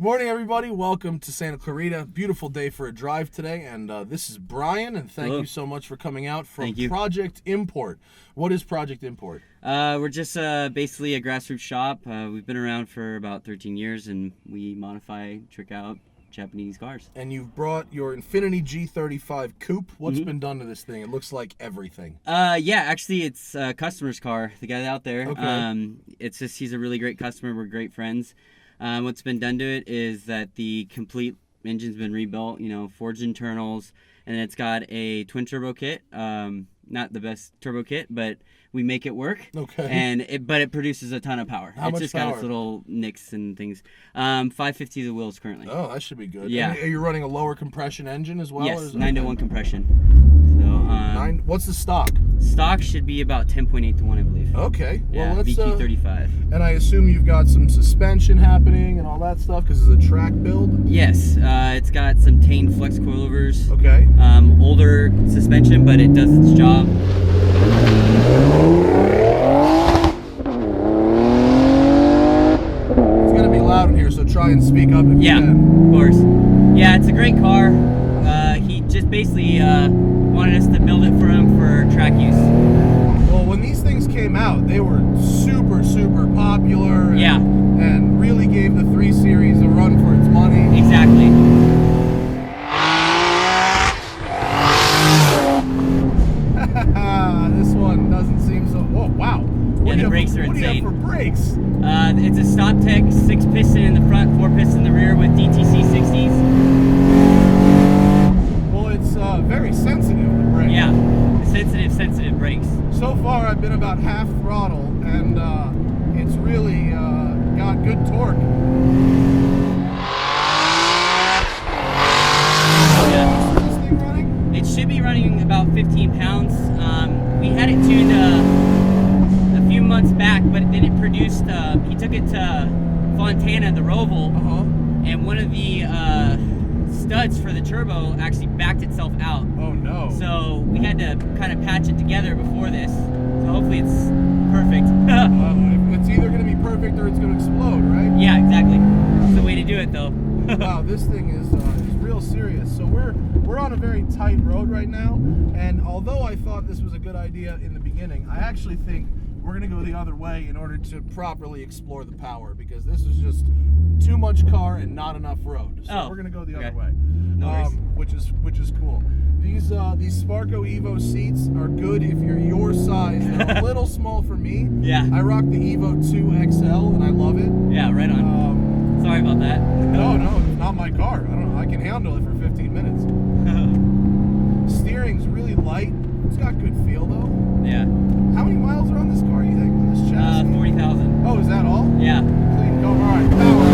morning, everybody. Welcome to Santa Clarita. Beautiful day for a drive today, and this is Brian, and thank you so much for coming out from Project Import. What is Project Import? We're just basically a grassroots shop. We've been around for about 13 years, and we modify, trick out Japanese cars. And you've brought your Infiniti G35 Coupe. What's been done to this thing? It looks like everything. Yeah, actually, it's a customer's car. The guy out there. Okay. It's just he's a really great customer. We're great friends. What's been done to it is that the complete engine's been rebuilt, forged internals, and it's got a twin-turbo kit. Not the best turbo kit, but we make it work. Okay. But it produces a ton of power. How much just power? got its little nicks and things. 550 the wheels currently. Oh, that should be good. Yeah. And are you running a lower compression engine as well? Yes, 9-to-1 compression. So, what's the stock? Stock should be about 10.8 to 1, I believe. Okay. Yeah, well, let's, VQ35. And I assume you've got some suspension happening and all that stuff because it's a track build? Yes, it's got some Tane flex coilovers. Okay. Older suspension, but it does its job. It's going to be loud in here, so try and speak up if you can. Of course. Yeah, it's a great car. He just basically wanted us to build it for him for track use. Well, when these things came out, they were super, super popular. And really gave the 3 Series a run for its money. Exactly. This one doesn't seem so... Whoa, wow. The brakes are insane. What do you have for brakes? It's a Stop Tech 6-piston in the front, 4-piston in the rear with DTC 60s. Well, it's very sensitive, the brakes. Yeah, sensitive brakes. So far, I've been about half throttle, and it's really got good torque. Yeah. Is this thing running? It should be running about 15 pounds. We had it tuned a few months back, but then it produced, he took it to Fontana, the Roval, and one of the studs for the turbo actually backed itself out. Oh no. So we had to kind of patch it together before this. So hopefully it's perfect. It's either going to be perfect or it's going to explode, right? Yeah, exactly. That's the way to do it, though. Wow, this thing is real serious. So we're on a very tight road right now, and although I thought this was a good idea in the beginning, I actually think we're going to go the other way in order to properly explore the power, because this is just too much car and not enough road. So we're going to go the other way, which is cool. These Sparco Evo seats are good if you're your size. They're a little small for me. Yeah. I rock the Evo 2 XL and I love it. Yeah, right on. Sorry about that. No, it's not my car. I don't know. I can handle it for 15 minutes. Steering's really light. It's got good feel though. Yeah. How many miles are on this car, you think, on this chassis? 40,000. Oh, is that all? Yeah. Clean go. All right, power.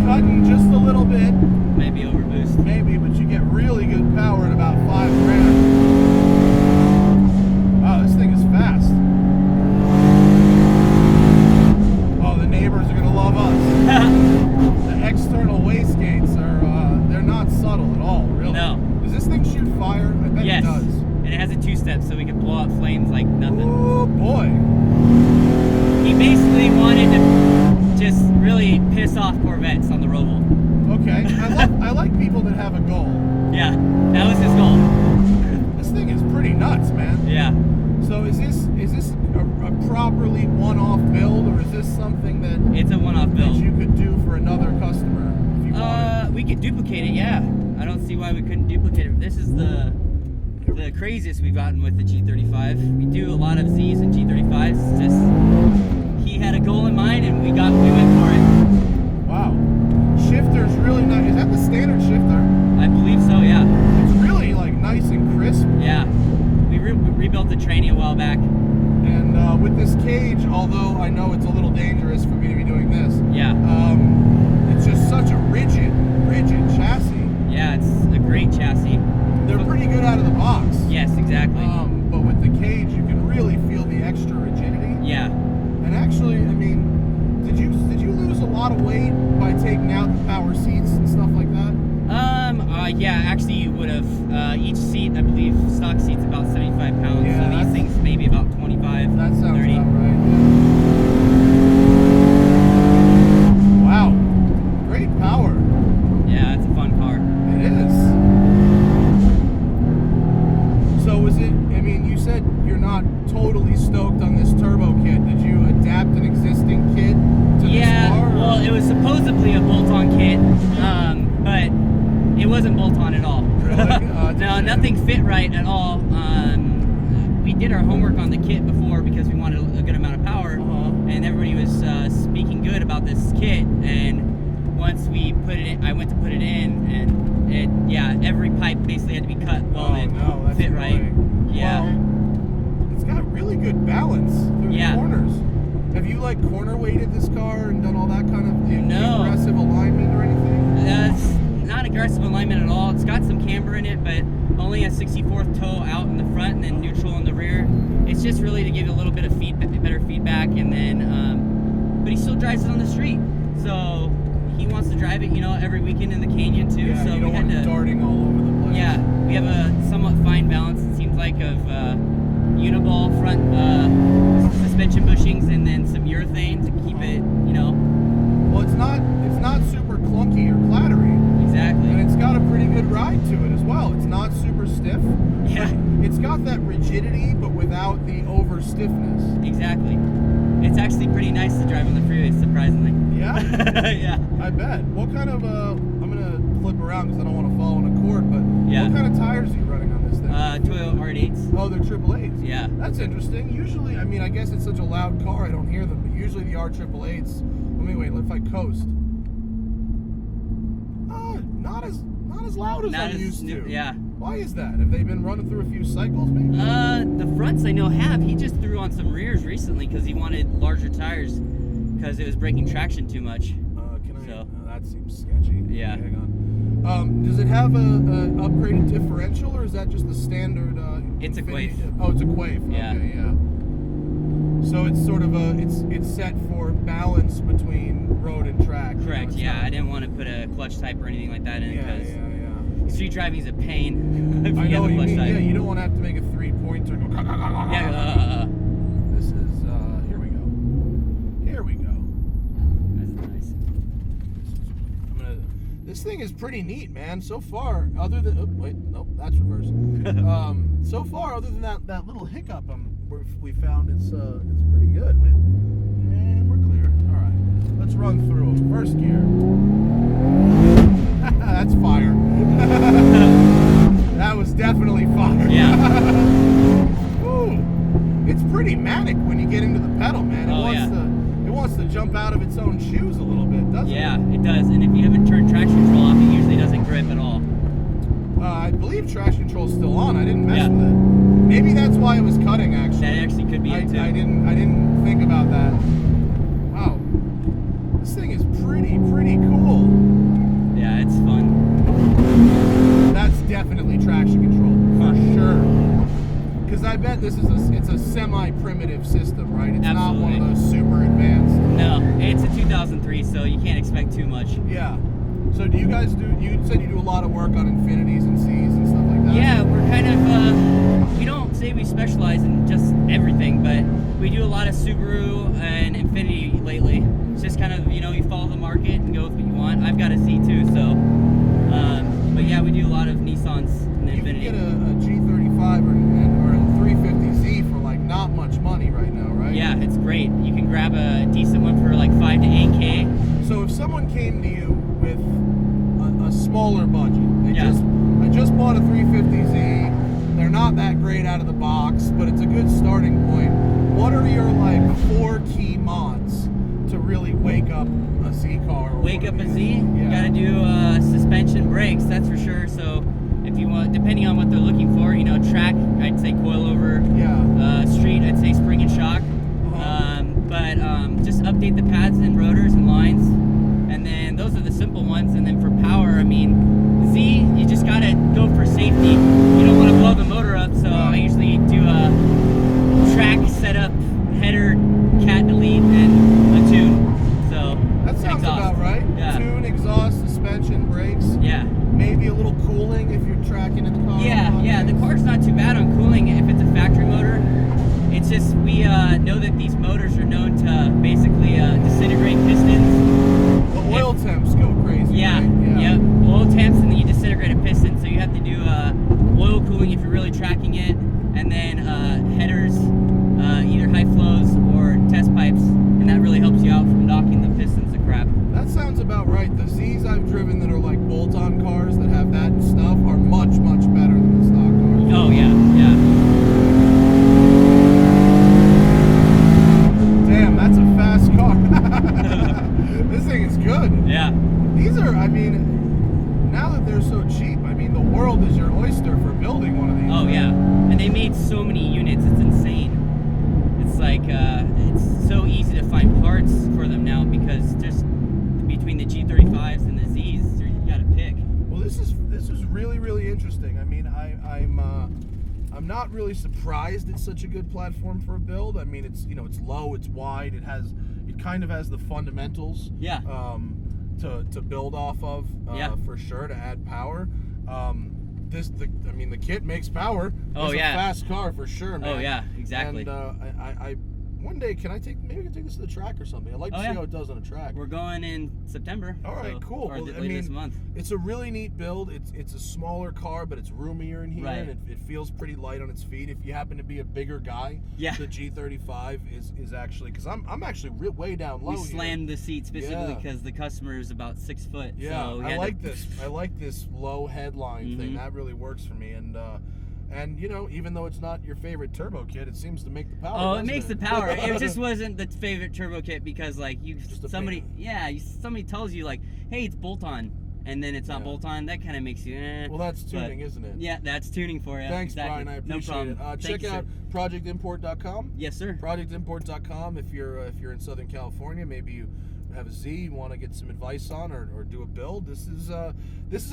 Cutting just a little bit. Maybe overboost. Maybe, but you get really good power at about 5 grand. Wow, this thing is fast. Oh, the neighbors are gonna love us. The external wastegates are, they're not subtle at all, really. No. Does this thing shoot fire? I bet it does. And it has a 2-step, so we can blow out flames like nothing. Oh, boy. He basically wanted to just really piss off Corvettes on the Roval. Okay. I like people that have a goal. Yeah, that was his goal. This thing is pretty nuts, man. Yeah. So is this a properly one-off build, or is this something that It's a one-off build. you could do for another customer if you wanted? We could duplicate it, yeah. I don't see why we couldn't duplicate it. This is the craziest we've gotten with the G35. We do a lot of Zs and G35s. It's just he had a goal in mind and we went for it. Wow. Shifter's really nice. Is that the standard shifter? I believe so, yeah. It's really like nice and crisp. Yeah. We rebuilt the tranny a while back. And with this cage, although I know it's a little dangerous for me to be doing this, it's just such a rigid chassis. Yeah, it's a great chassis. They're pretty good out of the box. Yes, exactly. But with the cage, you can really feel the extra rigidity. Yeah. And actually, I mean, did you lose a lot of weight by taking out the power seats and stuff like that? Yeah, actually, would have. Each seat, I believe, stock seat's about 75 pounds. Yeah, so these things maybe about 25, That sounds 30. about right. Wow. Great power. Yeah, it's a fun car. It is. So is it, I mean, you said you're not totally stoked on this turbo kit. Did you adapt an existing kit to this car? Or? Well, it was supposedly a bolt-on kit, but it wasn't bolt-on at all. Really? No, nothing fit right at all. We did our homework on the kit before because we wanted a good amount of power, and everybody was speaking good about this kit. And once we put it in, I went to put it in, and every pipe basically had to be cut, welded, fit right. Yeah. Well, it's got really good balance through the corners. Have you like corner weighted this car and done all that kind of aggressive alignment or anything? That's not aggressive alignment at all. It's got some camber in it, but only a 64th toe out in the front and then neutral in the rear. It's just really to give it a little bit of better feedback, and then, but he still drives it on the street. So he wants to drive it, every weekend in the canyon too. Yeah, so you don't we had want it darting all over the place. Yeah, we have a somewhat fine balance, it seems like, of uniball front suspension bushings and then some urethane to keep it, Well, it's not super clunky or clattery. Exactly. And it's got a pretty good ride to it as well. It's not super stiff. Yeah. It's got that rigidity, but without the over stiffness. Exactly. It's actually pretty nice to drive on the freeway, surprisingly. Yeah? Yeah. I bet. What kind of, I'm going to flip around because I don't want to fall in a cord, but Yeah. what kind of tires are you running on this thing? Toyota R8s. Oh, they're AAAs. Yeah. That's interesting. Usually, I mean, I guess it's such a loud car, I don't hear them, but usually the R888s, let me wait, if I coast. Not as loud as I'm used to. Yeah. Why is that? Have they been running through a few cycles, maybe? The fronts I know have. He just threw on some rears recently because he wanted larger tires because it was breaking traction too much. That seems sketchy. Yeah. Hang on. Does it have a upgraded differential, or is that just the standard? It's a Infiniti? Quaife. Oh, it's a Quaife. Yeah. Okay, yeah. So it's sort of it's set for balance between road and track. Correct. Yeah, I didn't want to put a clutch type or anything like that in because street driving is a pain. If I you know have what a you clutch mean. type. Yeah, you don't want to have to make a 3-pointer go. Yeah. This is here we go. Here we go. That's nice. This thing is pretty neat, man. So far, other than nope, that's reverse. So far, other than that little hiccup we found, it's pretty good. And we're clear. All right, let's run through them. First gear. That's fire. That was definitely fire. Yeah. Ooh, it's pretty manic when you get into the pedal, man. It wants to jump out of its own shoes a little bit, doesn't it? Yeah, it does. And if you haven't turned traction control off, it usually doesn't grip at all. I believe traction control's still on. I didn't mess with it. Maybe that's why it was cutting. Actually, That actually could be it too. I didn't think about that. Wow, this thing is pretty cool. Yeah, it's fun. That's definitely traction control for sure. Because I bet it's a semi-primitive system, right? It's not one of those super advanced. No, it's a 2003, so you can't expect too much. Yeah. So do you guys you said you do a lot of work on Infinitis and Cs and stuff like that? Yeah, we're kind of, we don't say we specialize in just everything, but we do a lot of Subaru and Infiniti lately. It's just kind of, you follow the market and go with what you want. I've got a C too, so, but yeah, we do a lot of Nissans and You can Infiniti. get a G35 or a 350Z for like not much money right now, right? Yeah, it's great. You can grab a decent one for like 5 to 8K. So if someone came to you with a smaller budget, I just bought a 350Z, they're not that great out of the box, but it's a good starting point. What are your like 4 key mods to really wake up a Z car? Wake up a Z? You gotta do suspension, brakes, that's for sure. So if you want, depending on what they're looking for, track, I'd say coilover. Yeah. Street, I'd say spring and shock. But just update the pads and rotors and lines, and then those are the simple ones. And then for power, I mean, Z, you just gotta go for safety. You don't want to blow the motor up, so I usually do a track setup, header, cat delete, and a tune. So that sounds exhaust. about right. Yeah. Tune, exhaust, suspension, brakes. Yeah. Maybe a little cooling if you're tracking in the car? Yeah, the car's not too bad on cooling if it's a factory motor. It's just we know that these motors are known to basically disintegrate pistons. The oil temps go crazy. Yeah, right? yep. Oil temps, and then you disintegrate a piston, so you have to do oil cooling if you're really tracking it, and then headers, either high flows or test pipes, and that really helps you out from knocking the pistons to crap. That sounds about right. The Z's I've driven that are like bolt-on cars that have that stuff are much, much better than the stock cars. Oh yeah, yeah. Damn, that's a fast car. This thing is good. Yeah. These are, I mean, now that they're so cheap, I mean, the world is your oyster for building one of these. Oh yeah, and they made so many units, it's insane. It's like, it's so easy to find parts for them now because just between the G35s and the Zs, you gotta pick. Well, this is really, really interesting. I mean, I'm not really surprised it's such a good platform for a build. I mean, it's, you know, it's low, it's wide, it kind of has the fundamentals. Yeah. To build off of, for sure, to add power. The kit makes power. Oh, it's yeah. a fast car for sure, man. Oh yeah, exactly. And I one day, maybe we can take this to the track or something. I'd like to see how it does on a track. We're going in September. All right, cool. Or Well, later this month. It's a really neat build. It's a smaller car, but it's roomier in here, Right. and it feels pretty light on its feet. If you happen to be a bigger guy, Yeah. the G35 is actually, because I'm actually way down low. We slammed the seat specifically Yeah. because the customer is about 6 foot. Yeah, so we I had like this. I like this low headline thing. Mhm. That really works for me. And you know, even though it's not your favorite turbo kit, it seems to make the power. Oh, it doesn't makes the power. It just wasn't the favorite turbo kit because like somebody tells you like, hey, it's bolt-on, and then it's not bolt-on. That kind of makes you. Well, that's tuning, isn't it? Yeah, that's tuning for you. Thanks, exactly. Brian. I appreciate no problem. it. Check out projectimport.com. Yes, sir. Projectimport.com. If you're in Southern California, maybe you have a Z you want to get some advice on or do a build. This is a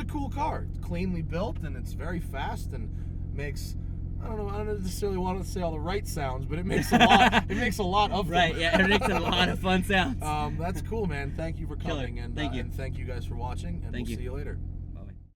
cool car. It's cleanly built and it's very fast and makes. I don't necessarily want to say all the right sounds, but it makes a lot. It makes a lot of them. Right. Yeah, it makes a lot of fun sounds. That's cool, man. Thank you for coming, and Thank you. And thank you guys for watching, and we'll see you later.